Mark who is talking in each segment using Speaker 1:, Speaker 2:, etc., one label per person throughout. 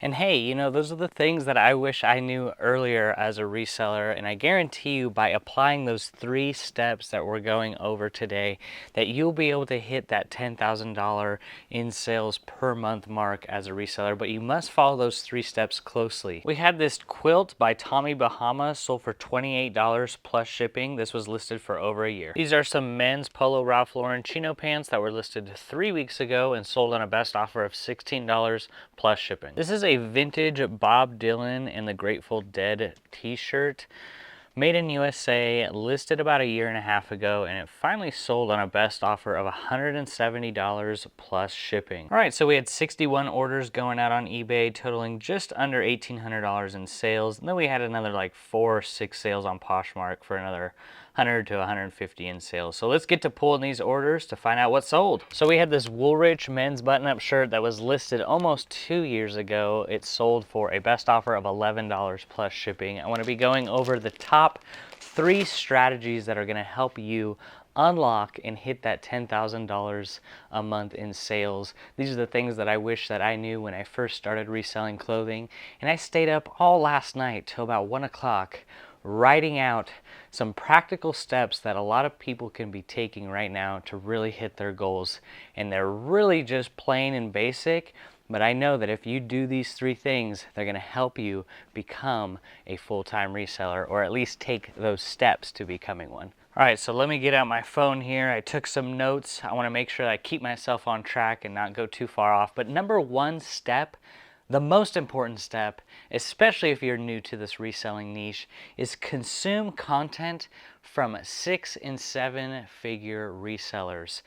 Speaker 1: And hey, those are the things that I wish I knew earlier as a reseller. And I guarantee you, by applying those 3 steps that we're going over today, that you'll be able to hit that $10,000 in sales per month mark as a reseller. But you must follow those 3 steps closely. We had this quilt by Tommy Bahama, sold for $28 plus shipping. This was listed for over a year. These are some men's Polo Ralph Lauren chino pants that were listed 3 weeks ago and sold on a best offer of $16 plus shipping. This is a vintage Bob Dylan and the Grateful Dead t-shirt, made in USA, listed about a year and a half ago, and it finally sold on a best offer of $170 plus shipping. All right, so we had 61 orders going out on eBay, totaling just under $1,800 in sales. And then we had another like 4 or 6 sales on Poshmark for another 100 to 150 in sales. So let's get to pulling these orders to find out what sold. So we had this Woolrich men's button-up shirt that was listed almost 2 years ago. It sold for a best offer of $11 plus shipping. I want to be going over the top 3 strategies that are going to help you unlock and hit that $10,000 a month in sales. These are the things that I wish that I knew when I first started reselling clothing. And I stayed up all last night till about 1 o'clock writing out some practical steps that a lot of people can be taking right now to really hit their goals. And they're really just plain and basic, but I know that if you do these 3 things, they're going to help you become a full-time reseller, or at least take those steps to becoming one. All right, so let me get out my phone here. I took some notes. I want to make sure that I keep myself on track and not go too far off. But number 1 step, the most important step, especially if you're new to this reselling niche, is consume content from 6- and 7-figure resellers.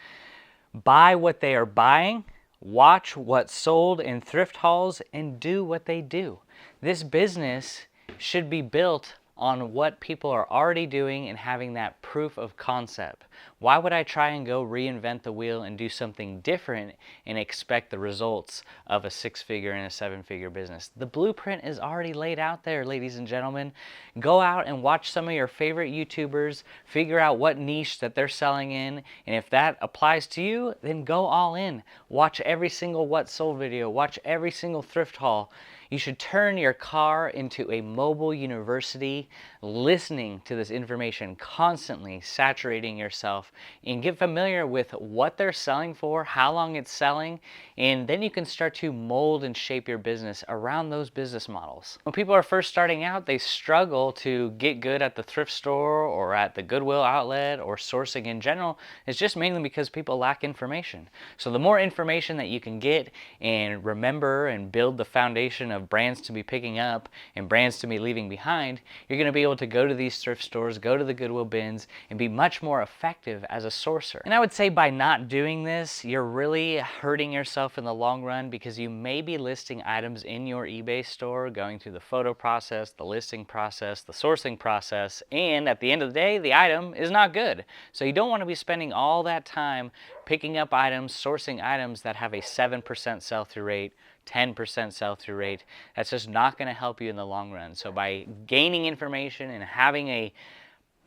Speaker 1: Buy what they are buying, watch what's sold in thrift hauls, and do what they do. This business should be built on what people are already doing and having that proof of concept. Why would I try and go reinvent the wheel and do something different and expect the results of a 6-figure and a 7-figure business? The blueprint is already laid out there, ladies and gentlemen. Go out and watch some of your favorite YouTubers, figure out what niche that they're selling in, and if that applies to you, then go all in. Watch every single What Sold video, watch every single thrift haul. You should turn your car into a mobile university, listening to this information constantly, saturating yourself, and get familiar with what they're selling for, how long it's selling, and then you can start to mold and shape your business around those business models. When people are first starting out, they struggle to get good at the thrift store or at the Goodwill outlet or sourcing in general. It's just mainly because people lack information. So the more information that you can get and remember and build the foundation of brands to be picking up and brands to be leaving behind, you're going to be able to go to these thrift stores, go to the Goodwill bins, and be much more effective as a sourcer. And I would say by not doing this, you're really hurting yourself in the long run, because you may be listing items in your eBay store, going through the photo process, the listing process, the sourcing process, and at the end of the day, the item is not good. So you don't want to be spending all that time picking up items, sourcing items that have a 7% sell-through rate, 10% sell-through rate. That's just not going to help you in the long run. So by gaining information and having a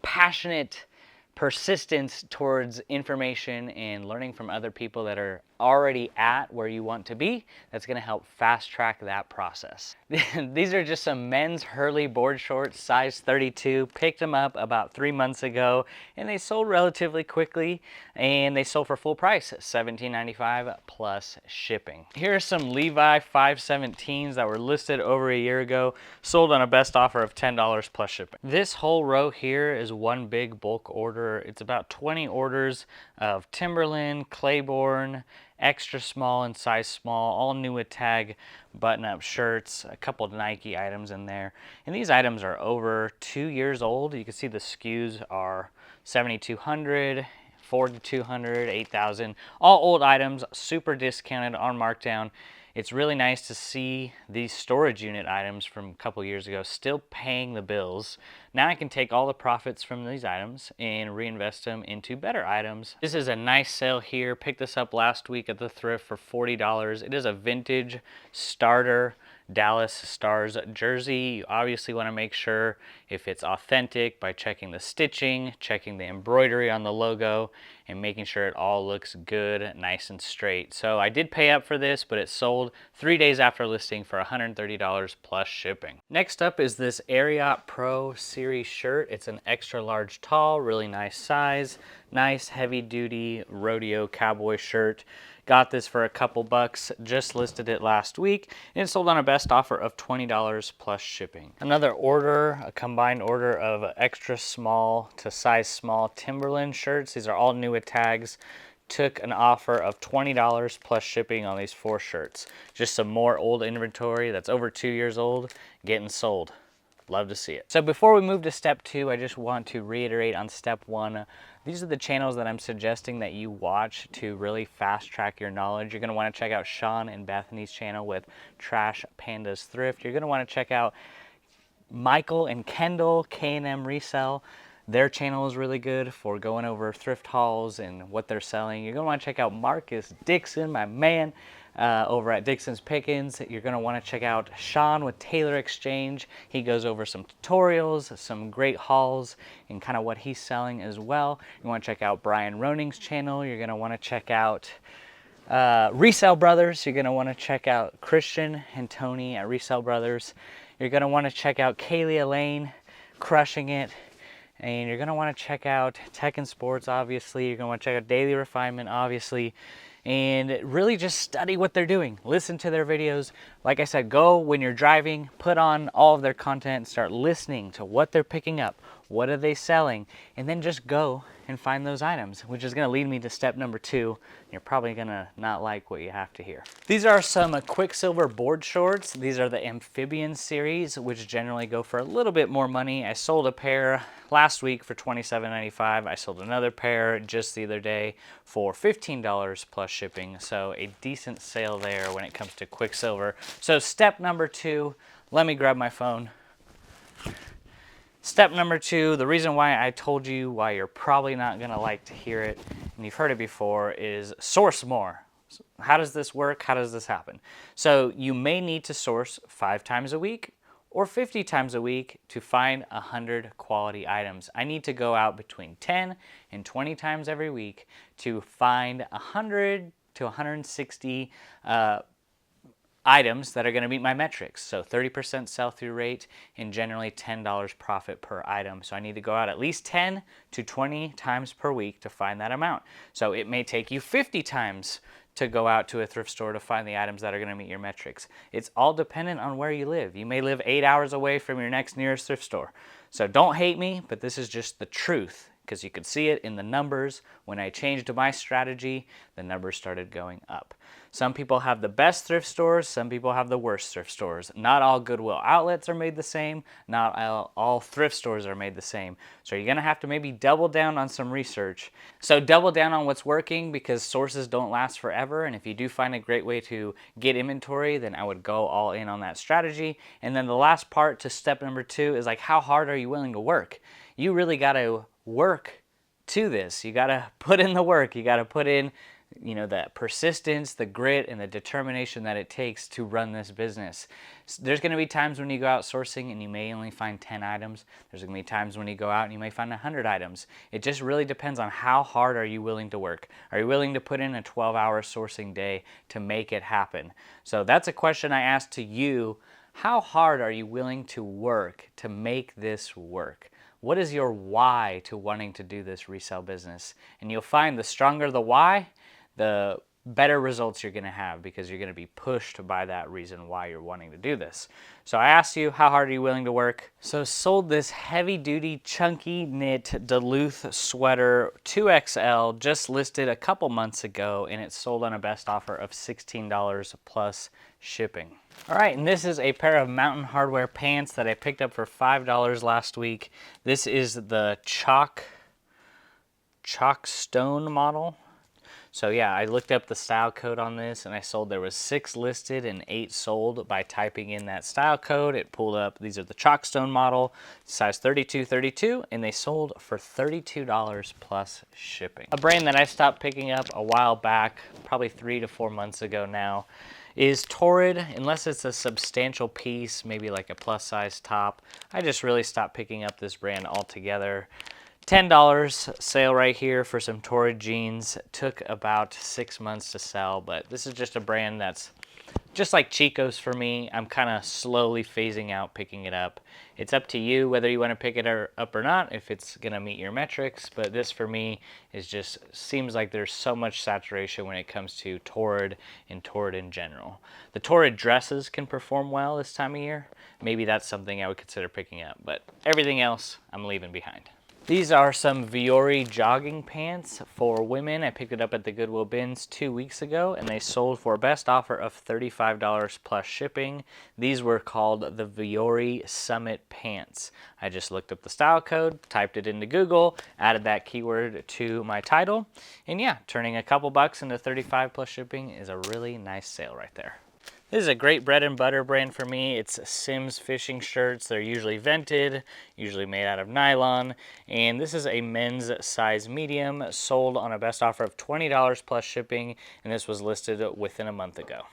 Speaker 1: passionate persistence towards information and learning from other people that are already at where you want to be, that's going to help fast track that process. These are just some men's Hurley board shorts, size 32. Picked them up about 3 months ago, and they sold relatively quickly, and they sold for full price, $17.95 plus shipping. Here are some Levi 517s that were listed over a year ago, sold on a best offer of $10 plus shipping. This whole row here is one big bulk order. It's about 20 orders of Timberland, Claiborne, extra small and size small, all new with tag button-up shirts, a couple of Nike items in there. And these items are over 2 years old. You can see the SKUs are 7,200, 4,200, 8,000, all old items, super discounted on markdown. It's really nice to see these storage unit items from a couple years ago still paying the bills. Now I can take all the profits from these items and reinvest them into better items. This is a nice sale here. Picked this up last week at the thrift for $40. It is a vintage starter Dallas Stars jersey. You obviously want to make sure if it's authentic by checking the stitching, checking the embroidery on the logo, and making sure it all looks good, nice and straight. So I did pay up for this, but it sold 3 days after listing for $130 plus shipping. Next up is this Ariat Pro Series shirt. It's an extra large tall, really nice size, nice heavy duty rodeo cowboy shirt. Got this for a couple bucks, just listed it last week, and it sold on a best offer of $20 plus shipping. Another order, a combined order of extra small to size small Timberland shirts. These are all new with tags. Took an offer of $20 plus shipping on these 4 shirts. Just some more old inventory that's over 2 years old getting sold. Love to see it. So before we move to step 2, I just want to reiterate on step 1. These are the channels that I'm suggesting that you watch to really fast track your knowledge. You're going to want to check out Sean and Bethany's channel with Trash Pandas Thrift. You're going to want to check out Michael and Kendall, K&M Resell. Their channel is really good for going over thrift hauls and what they're selling. You're going to want to check out Marcus Dixon, my man, over at Dixon's Pickens. You're going to want to check out Sean with Taylor Exchange. He goes over some tutorials, some great hauls, and kind of what he's selling as well. You want to check out Brian Roning's channel. You're going to want to check out Resell Brothers. You're going to want to check out Christian and Tony at Resell Brothers. You're going to want to check out Kaylee Elaine, crushing it. And you're going to want to check out Tech and Sports, obviously. You're going to want to check out Daily Refinement, obviously. And really just study what they're doing. Listen to their videos. Like I said, go when you're driving, put on all of their content, start listening to what they're picking up, what are they selling, and then just go and find those items, which is going to lead me to step number 2. You're probably going to not like what you have to hear. These are some Quicksilver board shorts. These are the Amphibian series, which generally go for a little bit more money. I sold a pair last week for $27.95. I sold another pair just the other day for $15 plus shipping. So a decent sale there when it comes to Quicksilver. So step number 2, let me grab my phone. Step number 2, the reason why I told you why you're probably not going to like to hear it, and you've heard it before, is source more. How does this work? How does this happen? So you may need to source 5 times a week or 50 times a week to find 100 quality items. I need to go out between 10 and 20 times every week to find 100 to 160 items that are going to meet my metrics. So 30% sell-through rate and generally $10 profit per item. So I need to go out at least 10 to 20 times per week to find that amount. So it may take you 50 times to go out to a thrift store to find the items that are going to meet your metrics. It's all dependent on where you live. You may live 8 hours away from your next nearest thrift store. So don't hate me, but this is just the truth, because you could see it in the numbers. When I changed my strategy, the numbers started going up. Some people have the best thrift stores, some people have the worst thrift stores. Not all Goodwill outlets are made the same, not all thrift stores are made the same. So you're going to have to maybe double down on some research. So double down on what's working, because sources don't last forever, and if you do find a great way to get inventory, then I would go all in on that strategy. And then the last part to step number 2 is like, how hard are you willing to work? You really got to work to this. You got to put in the work. You got to put in, that persistence, the grit, and the determination that it takes to run this business. There's going to be times when you go out sourcing and you may only find 10 items. There's going to be times when you go out and you may find 100 items. It just really depends on how hard are you willing to work. Are you willing to put in a 12-hour sourcing day to make it happen? So that's a question I asked to you. How hard are you willing to work to make this work? What is your why to wanting to do this resale business? And you'll find the stronger the why, the better results you're going to have, because you're going to be pushed by that reason why you're wanting to do this. So I asked you, how hard are you willing to work? So sold this heavy duty chunky knit Duluth sweater 2XL, just listed a couple months ago, and it sold on a best offer of $16 plus shipping. All right, and this is a pair of Mountain Hardwear pants that I picked up for $5 last week. This is the Chalk Stone model. So yeah, I looked up the style code on this, and I sold, there was 6 listed and 8 sold. By typing in that style code, it pulled up, these are the Chalkstone model, size 32, and they sold for $32 plus shipping. A brand that I stopped picking up a while back, probably 3 to 4 months ago now, is Torrid. Unless it's a substantial piece, maybe like a plus size top, I just really stopped picking up this brand altogether. $10 sale right here for some Torrid jeans. Took about 6 months to sell, but this is just a brand that's just like Chico's for me. I'm kind of slowly phasing out picking it up. It's up to you whether you want to pick it up or not, if it's going to meet your metrics, but this for me is just seems like there's so much saturation when it comes to Torrid and Torrid in general. The Torrid dresses can perform well this time of year. Maybe that's something I would consider picking up, but everything else I'm leaving behind. These are some Viore jogging pants for women. I picked it up at the Goodwill bins 2 weeks ago, and they sold for a best offer of $35 plus shipping. These were called the Viore Summit pants. I just looked up the style code, typed it into Google, added that keyword to my title, and yeah, turning a couple bucks into $35 plus shipping is a really nice sale right there. This is a great bread and butter brand for me. It's Simms fishing shirts. They're usually vented, usually made out of nylon. And this is a men's size medium, sold on a best offer of $20 plus shipping. And this was listed within a month ago.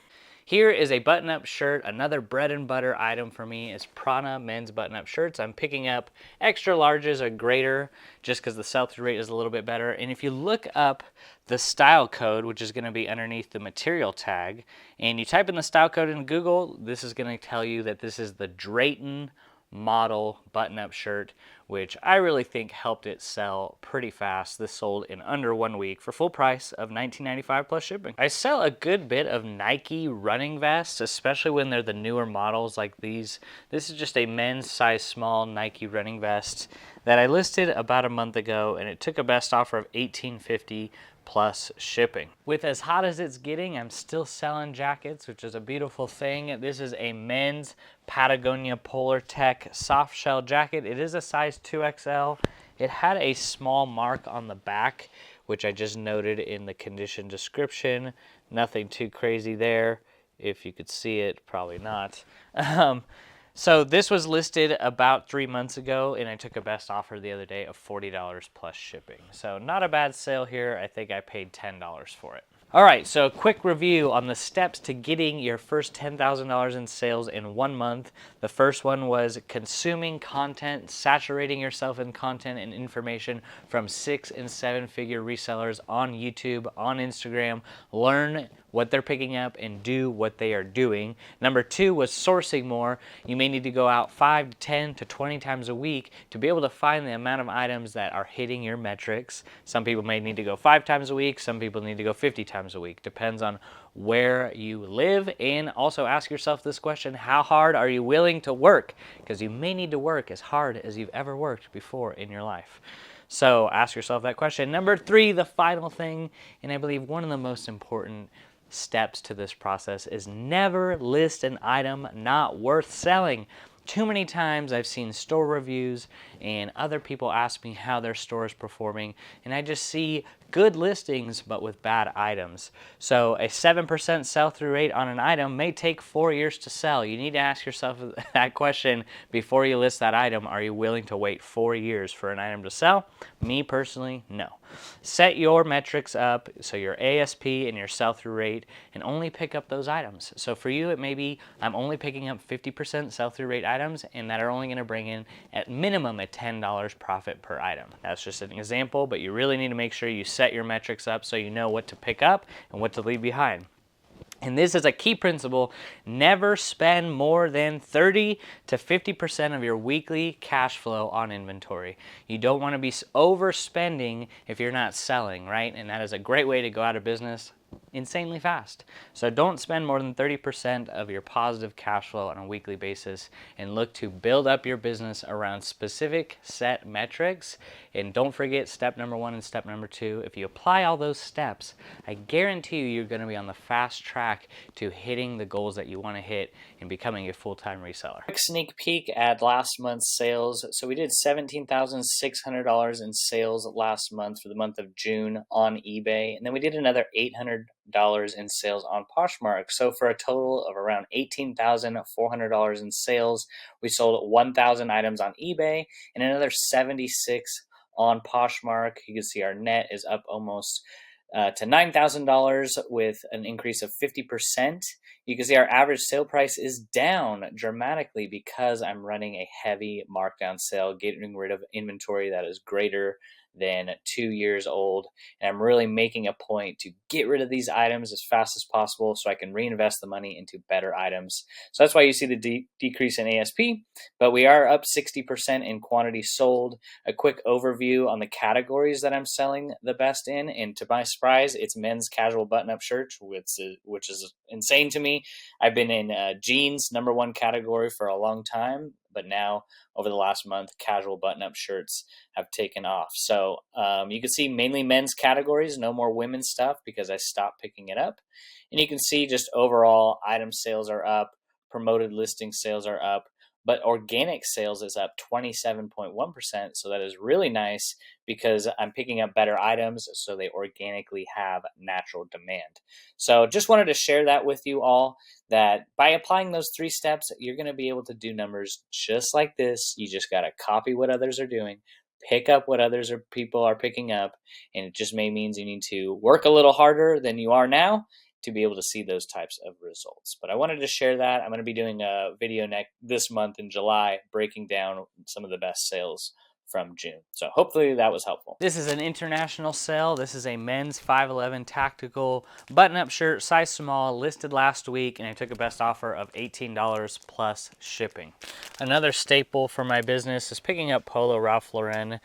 Speaker 1: Here is a button-up shirt. Another bread and butter item for me is Prana men's button-up shirts. I'm picking up extra larges or greater just because the sell-through rate is a little bit better. And if you look up the style code, which is going to be underneath the material tag, and you type in the style code in Google, this is going to tell you that this is the Drayton model button-up shirt, which I really think helped it sell pretty fast. This sold in under 1 week for full price of $19.95 plus shipping. I sell a good bit of Nike running vests, especially when they're the newer models like these. This is just a men's size small Nike running vest that I listed about a month ago, and it took a best offer of $18.50 plus shipping. With as hot as it's getting, I'm still selling jackets, which is a beautiful thing. This is a men's Patagonia Polar Tech soft shell jacket. It is a size 2XL. It had a small mark on the back, which I just noted in the condition description. Nothing too crazy there. If you could see it, probably not. So this was listed about 3 months ago, and I took a best offer the other day of $40 plus shipping. So not a bad sale here. I think I paid $10 for it. All right, so a quick review on the steps to getting your first $10,000 in sales in 1 month. The first one was consuming content, saturating yourself in content and information from 6- and 7-figure resellers on YouTube, on Instagram. Learn what they're picking up and do what they are doing. Number 2 was sourcing more. You may need to go out 5 to 10 to 20 times a week to be able to find the amount of items that are hitting your metrics. Some people may need to go 5 times a week. Some people need to go 50 times a week. Depends on where you live. And also ask yourself this question: how hard are you willing to work? Because you may need to work as hard as you've ever worked before in your life. So ask yourself that question. Number 3, the final thing, and I believe one of the most important steps to this process, is never list an item not worth selling. Too many times I've seen store reviews and other people ask me how their store is performing, and I just see good listings but with bad items. So a 7% sell-through rate on an item may take 4 years to sell. You need to ask yourself that question before you list that item. Are you willing to wait 4 years for an item to sell? Me personally, no. Set your metrics up, so your ASP and your sell-through rate, and only pick up those items. So for you, it may be I'm only picking up 50% sell-through rate items, and that are only going to bring in at minimum a $10 profit per item. That's just an example, but you really need to make sure you set your metrics up so you know what to pick up and what to leave behind. And this is a key principle: never spend more than 30 to 50% of your weekly cash flow on inventory. You don't want to be overspending if you're not selling, right? And that is a great way to go out of business insanely fast. So don't spend more than 30% of your positive cash flow on a weekly basis, and look to build up your business around specific set metrics. And don't forget step number 1 and step number 2. If you apply all those steps, I guarantee you're going to be on the fast track to hitting the goals that you want to hit and becoming a full-time reseller. Quick sneak peek at last month's sales. So we did $17,600 in sales last month for the month of June on eBay, and then we did another $800 in sales on Poshmark. So for a total of around $18,400 in sales. We sold 1,000 items on eBay and another 76 on Poshmark. You can see our net is up almost to $9,000 with an increase of 50%. You can see our average sale price is down dramatically because I'm running a heavy markdown sale, getting rid of inventory that is greater than 2 years old. And I'm really making a point to get rid of these items as fast as possible so I can reinvest the money into better items. So that's why you see the decrease in ASP, but we are up 60% in quantity sold. A quick overview on the categories that I'm selling the best in, and to my surprise, it's men's casual button-up shirts, which is insane to me. I've been in jeans, #1 category for a long time, but now over the last month, casual button-up shirts have taken off. So you can see mainly men's categories, no more women's stuff because I stopped picking it up. And you can see just overall item sales are up, promoted listing sales are up, but organic sales is up 27.1%. So that is really nice because I'm picking up better items, so they organically have natural demand. So just wanted to share that with you all, that by applying those 3 steps, you're going to be able to do numbers just like this. You just got to copy what others are doing, pick up what people are picking up, and it just may means you need to work a little harder than you are now to be able to see those types of results. But I wanted to share that. I'm going to be doing a video this month in July, breaking down some of the best sales from June. So hopefully that was helpful. This is an international sale. This is a men's 511 tactical button-up shirt, size small, listed last week, and I took a best offer of $18 plus shipping. Another staple for my business is picking up Polo Ralph Lauren.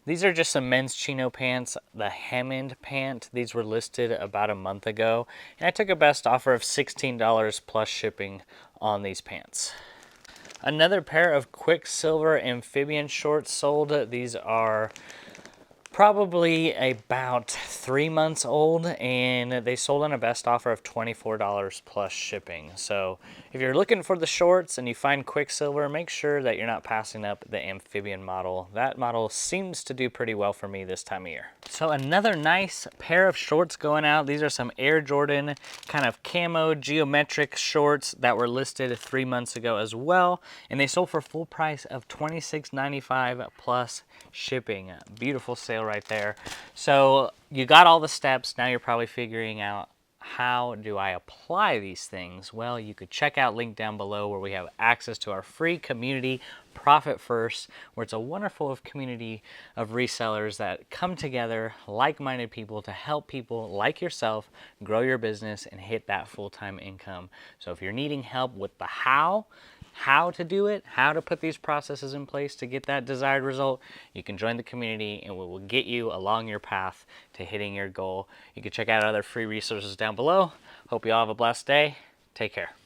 Speaker 1: These are just some men's chino pants, the Hammond pant. These were listed about a month ago, and I took a best offer of $16 plus shipping on these pants. Another pair of Quicksilver amphibian shorts sold. These are probably about 3 months old, and they sold on a best offer of $24 plus shipping. So if you're looking for the shorts and you find Quicksilver, make sure that you're not passing up the amphibian model. That model seems to do pretty well for me this time of year. So another nice pair of shorts going out. These are some Air Jordan kind of camo geometric shorts that were listed 3 months ago as well, and they sold for full price of $26.95 plus shipping. Beautiful sale right there. So you got all the steps. Now you're probably figuring out, how do I apply these things? Well, you could check out link down below where we have access to our free community, Profit First, where it's a wonderful community of resellers that come together, like-minded people, to help people like yourself grow your business and hit that full-time income. So if you're needing help with the how to do it, how to put these processes in place to get that desired result, you can join the community and we will get you along your path to hitting your goal. You can check out other free resources down below. Hope you all have a blessed day. Take care.